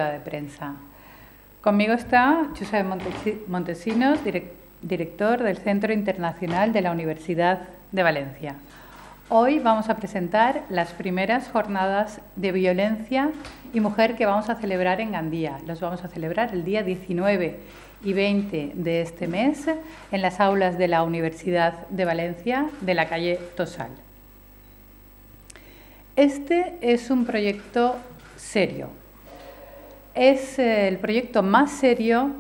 rueda de prensa. Conmigo está Josep Montesinos, director del Centro Internacional de la Universidad de Valencia. Hoy vamos a presentar las primeras jornadas de violencia y mujer que vamos a celebrar en Gandía. Los vamos a celebrar el día 19 y 20 de este mes en las aulas de la Universidad de Valencia de la calle Tosal. Este es un proyecto serio. Es el proyecto más serio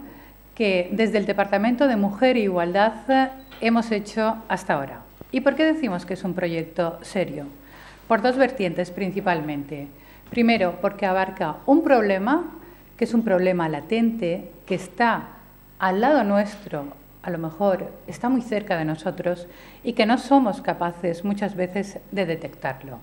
que desde el Departamento de Mujer e Igualdad hemos hecho hasta ahora. ¿Y por qué decimos que es un proyecto serio? Por dos vertientes principalmente. Primero, porque abarca un problema que es un problema latente, que está al lado nuestro, a lo mejor está muy cerca de nosotros y que no somos capaces muchas veces de detectarlo.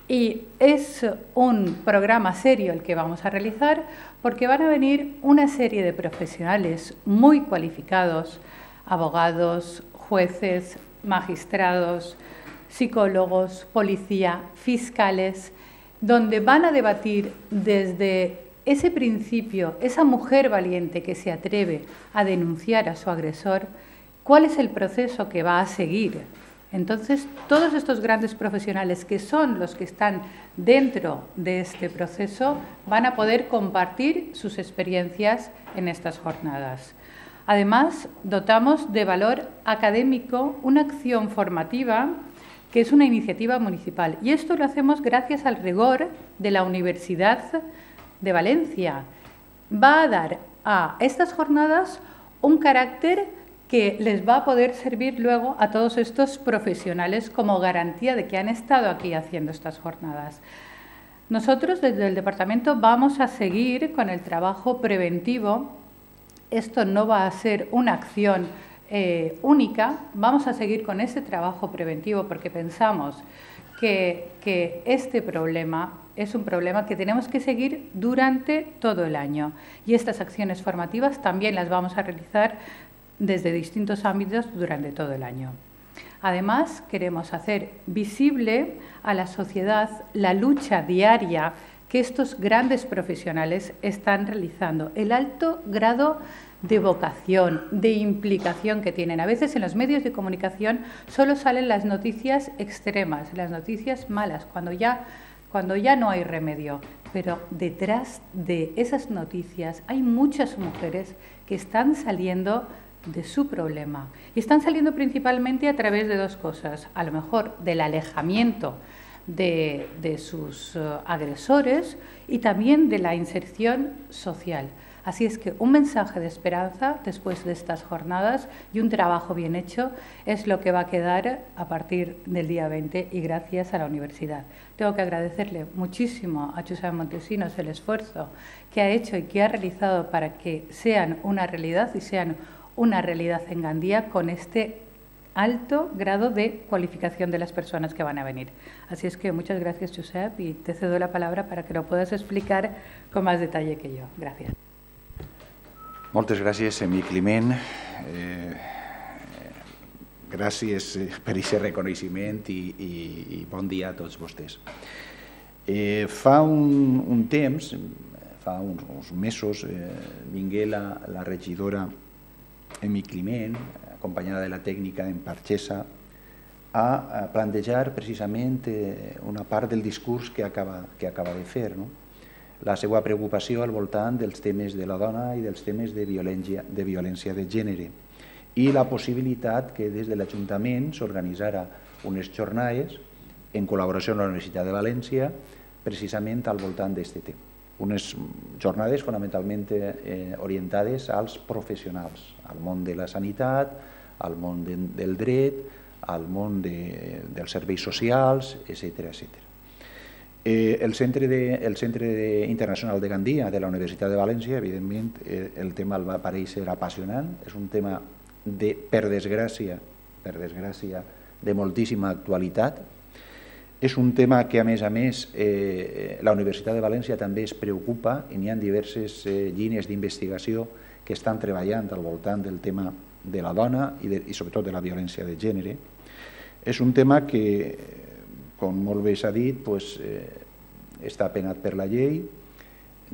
Y es un programa serio el que vamos a realizar porque van a venir una serie de profesionales muy cualificados, abogados, jueces, magistrados, psicólogos, policía, fiscales, donde van a debatir desde ese principio, esa mujer valiente que se atreve a denunciar a su agresor, cuál es el proceso que va a seguir. Entonces, todos estos grandes profesionales que son los que están dentro de este proceso van a poder compartir sus experiencias en estas jornadas. Además, dotamos de valor académico una acción formativa que es una iniciativa municipal. Y esto lo hacemos gracias al rigor de la Universidad de Valencia. Va a dar a estas jornadas un carácter que les va a poder servir luego a todos estos profesionales como garantía de que han estado aquí haciendo estas jornadas. Nosotros desde el departamento vamos a seguir con el trabajo preventivo. Esto no va a ser una acción única, vamos a seguir con ese trabajo preventivo porque pensamos que este problema es un problema que tenemos que seguir durante todo el año. Y estas acciones formativas también las vamos a realizar desde distintos ámbitos durante todo el año. Además, queremos hacer visible a la sociedad la lucha diaria que estos grandes profesionales están realizando, el alto grado de vocación, de implicación que tienen. A veces en los medios de comunicación solo salen las noticias extremas, las noticias malas, cuando ya no hay remedio. Pero detrás de esas noticias hay muchas mujeres que están saliendo de su problema. Y están saliendo principalmente a través de dos cosas. A lo mejor del alejamiento de sus agresores y también de la inserción social. Así es que un mensaje de esperanza después de estas jornadas y un trabajo bien hecho es lo que va a quedar a partir del día 20 y gracias a la universidad. Tengo que agradecerle muchísimo a Josep Montesinos el esfuerzo que ha hecho y que ha realizado para que sean una realidad y sean una realidad en Gandía con este alto grado de cualificación de las personas que van a venir. Así es que muchas gracias, Josep, y te cedo la palabra para que lo puedas explicar con más detalle que yo. Gracias. Moltes gràcies, Emili Climent. Gràcies per aquest reconeixement i bon dia a tots vostès. Fa un temps, fa uns mesos, vingué la regidora Emili Climent, acompanyada de la tècnica en Parxesa, a plantejar precisament una part del discurs que acaba de fer, no? La seva preocupació al voltant dels temes de la dona i dels temes de violència de gènere i la possibilitat que des de l'Ajuntament s'organitzara unes jornades en col·laboració amb la Universitat de València precisament al voltant d'aquest tema. Unes jornades fonamentalment orientades als professionals, al món de la sanitat, al món del dret, al món dels serveis socials, etc. El Centre Internacional de Gandia de la Universitat de València, evidentment, el tema el va aparèixer apassionant. És un tema, per desgràcia, de moltíssima actualitat. És un tema que, a més, la Universitat de València també es preocupa i n'hi ha diverses línies d'investigació que estan treballant al voltant del tema de la dona i sobretot de la violència de gènere. És un tema que, com molt bé s'ha dit, està penat per la llei,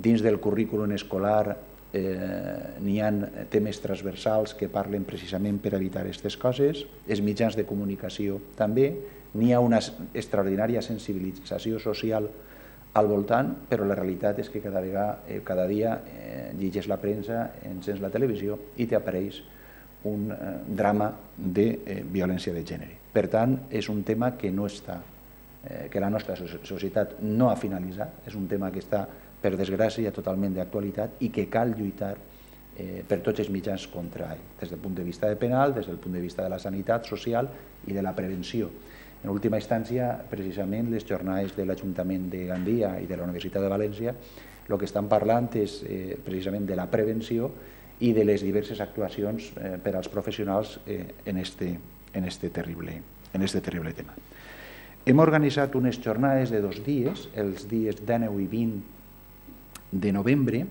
Dins del currículum escolar n'hi ha temes transversals que parlen precisament per evitar aquestes coses, els mitjans de comunicació també, n'hi ha una extraordinària sensibilització social al voltant, però la realitat és que cada dia llegeix la premsa, encens la televisió i t'apareix un drama de violència de gènere. Per tant, és un tema que no està, que la nostra societat no ha finalitzat, és un tema que està, per desgràcia, totalment d'actualitat i que cal lluitar per tots els mitjans contra ell, des del punt de vista penal, des del punt de vista de la sanitat social i de la prevenció. En última instància, precisament, les jornades de l'Ajuntament de Gandia i de la Universitat de València el que estan parlant és precisament de la prevenció i de les diverses actuacions per als professionals en este terrible tema. Hem organitzat unes jornades de 2 dies, els dies 19 i 20 de novembre,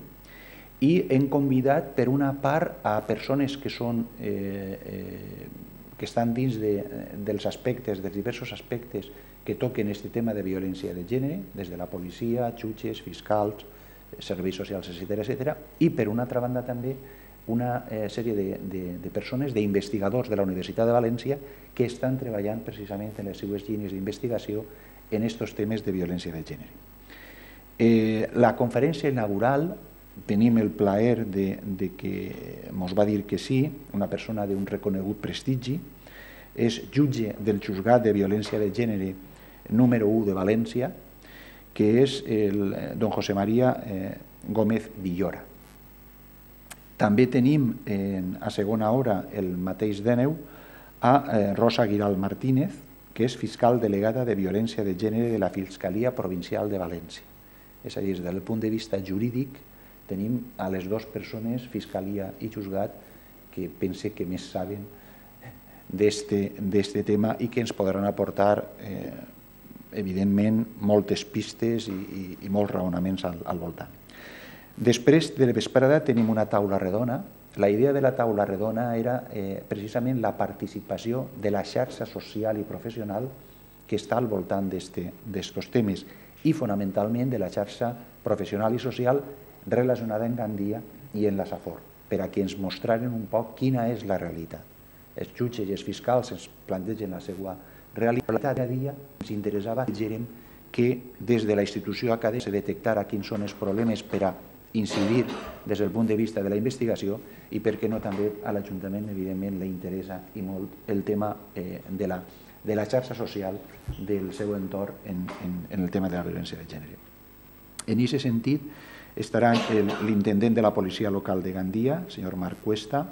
i hem convidat per una part a persones que estan dins dels aspectes, dels diversos aspectes que toquen aquest tema de violència de gènere, des de la policia, jutges, fiscals, serveis socials, etc. I per una altra banda també una sèrie de persones, d'investigadors de la Universitat de València que estan treballant precisament en les seues línies d'investigació en aquests temes de violència de gènere. La conferència inaugural tenim el plaer de que ens va dir que sí, una persona d'un reconegut prestigi, és jutge del Juzgat de Violència de Gènere número 1 de València, que és el don José María Gómez Villora. També tenim a segona hora, el mateix d'Eneu, a Rosa Guiral Martínez, que és fiscal delegada de Violència de Gènere de la Fiscalia Provincial de València. És a dir, des del punt de vista jurídic, tenim a les dues persones, Fiscalia i Juzgat, que pense que més saben d'este tema i que ens podran aportar, evidentment, moltes pistes i molts raonaments al voltant. Després de la vesprada tenim una taula redona. La idea de la taula redona era precisament la participació de la xarxa social i professional que està al voltant d'estos temes i fonamentalment de la xarxa professional i social relacionada en Gandia i en la Safor, per a que ens mostraren un poc quina és la realitat. Els jutges i els fiscals ens plantegen la seva realitat. Cada dia ens interessava que des de la institució acadèmica se detectara quins són els problemes per a incidir des del punt de vista de la investigació i, per què no, també a l'Ajuntament, evidentment, li interessa i molt el tema de la xarxa social del seu entorn en el tema de la violència de gènere. En aquest sentit, estarà l'intendent de la policia local de Gandia, el senyor Marc Cuesta,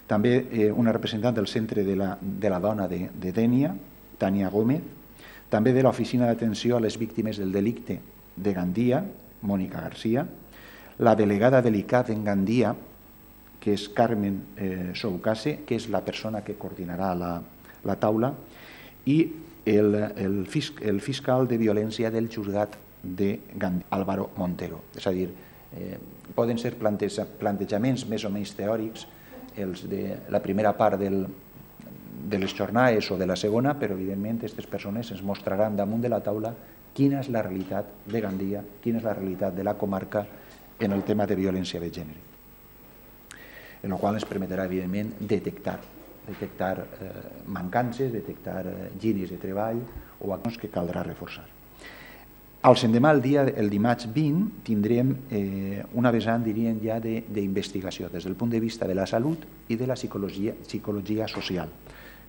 també una representant del Centre de la Dona de Dénia, Tània Gómez, també de l'Oficina d'Atenció a les Víctimes del Delicte de Gandia, Mònica Garcia, la delegada de l'ICAT en Gandia, que és Carmen Soucase, que és la persona que coordinarà la taula, i el fiscal de violència del Juzgat de Gandia, Álvaro Montero. És a dir, poden ser plantejaments més o menys teòrics els de la primera part de les jornades o de la segona, però evidentment aquestes persones ens mostraran damunt de la taula quina és la realitat de Gandia, quina és la realitat de la comarca en el tema de violència de gènere, en el qual ens permetrà, evidentment, detectar mancances, detectar línies de treball o accions que caldrà reforçar. Al l'endemà, el dimarts 20, tindrem una vessant, diríem ja, d'investigació des del punt de vista de la salut i de la psicologia social,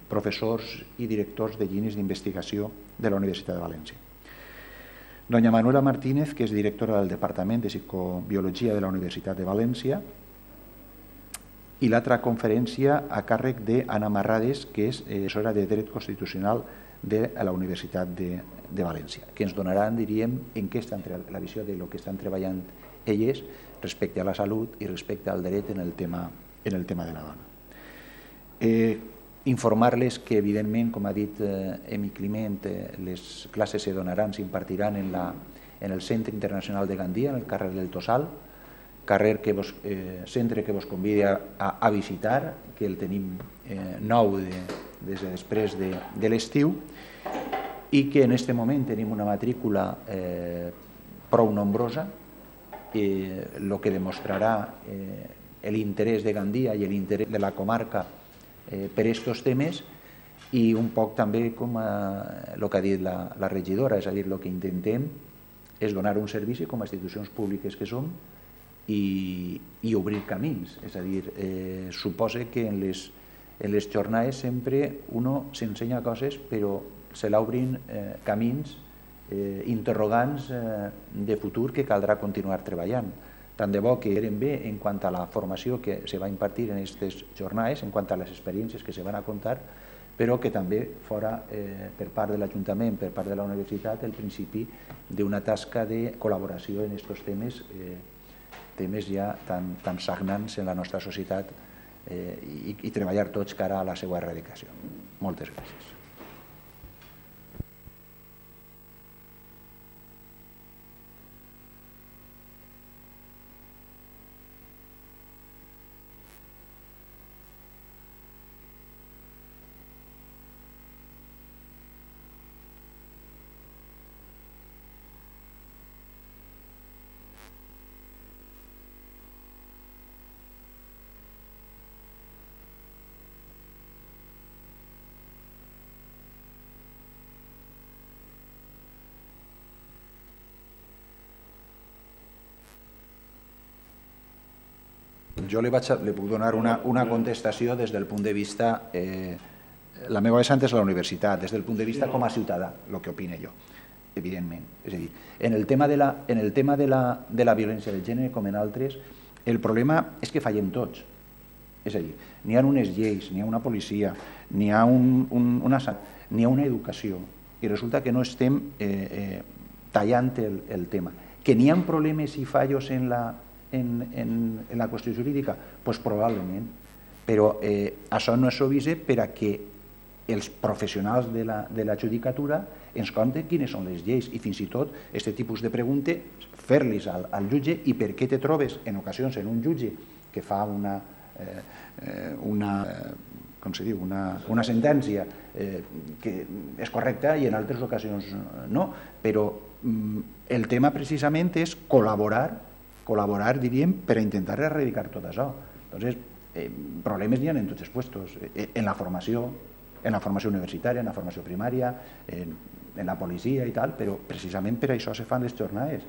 professors i directors de línies d'investigació de la Universitat de València. Doña Manuela Martínez, que és directora del Departament de Psicobiologia de la Universitat de València, i l'altra conferència a càrrec d'Anna Marrades, que és professora de Dret Constitucional de la Universitat de València, que ens donaran, diríem, en què estan la visió de lo que estan treballant elles respecte a la salut i respecte al dret en el tema de la dona. Informar-les que, evidentment, com ha dit Emi Climent, les classes se donaran, s'impartiran en el Centre Internacional de Gandia, en el carrer del Tossal, centre que vos convidi a visitar, que el tenim nou des de després de l'estiu, i que en aquest moment tenim una matrícula prou nombrosa el que demostrarà l'interès de Gandia i l'interès de la comarca per aquests temes, i un poc també com el que ha dit la regidora, és a dir, el que intentem és donar un servici com a institucions públiques que som i obrir camins. És a dir, suposa que en les jornades sempre uno s'ensenya coses, però se l'obrin camins interrogants de futur que caldrà continuar treballant. Tant de bo que eren bé en quant a la formació que se va impartir en aquestes jornades, en quant a les experiències que se van a contar, però que també fora per part de l'Ajuntament, per part de la Universitat, el principi d'una tasca de col·laboració en aquests temes ja tan sagnants en la nostra societat i treballar tots cara a la seva erradicació. Moltes gràcies. Jo li puc donar una contestació des del punt de vista, la meva vessant és la universitat, des del punt de vista com a ciutadà, el que opine jo, evidentment. És a dir, en el tema de la violència de gènere, com en altres, el problema és que fallem tots. És a dir, n'hi ha unes lleis, n'hi ha una policia, n'hi ha una educació, i resulta que no estem tallant el tema. Que n'hi ha problemes i fallos en la qüestió jurídica? Doncs probablement, però això no és suficient per a que els professionals de la judicatura ens conten quines són les lleis i fins i tot aquest tipus de preguntes fer-los al jutge i per què te trobes en ocasions en un jutge que fa una sentència que és correcta i en altres ocasions no, però el tema precisament és col·laborar, diríem, per a intentar erradicar tot això. Entonces, problemes n'hi ha en tots els puestos, en la formació universitària, en la formació primària, en la policia i tal, però precisament per això se fan les jornades,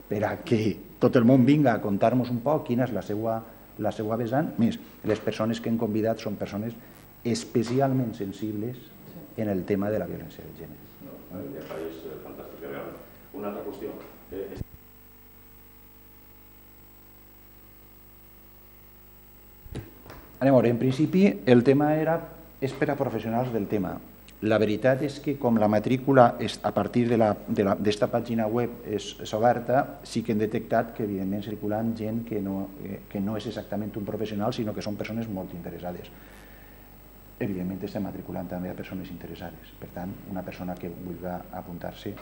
per a que tot el món vinga a contar-nos un poc quina és la seva vessant. Més, les persones que hem convidat són persones especialment sensibles en el tema de la violència de gènere. És fantàstic, realment. Una altra qüestió. Anem a veure, en principi el tema és per a professionals del tema. La veritat és que com la matrícula a partir d'esta pàgina web és oberta, sí que hem detectat que evidentment circulant gent que no és exactament un professional, sinó que són persones molt interessades. Evidentment estem matriculant també a persones interessades. Per tant, una persona que vulgui apuntar-se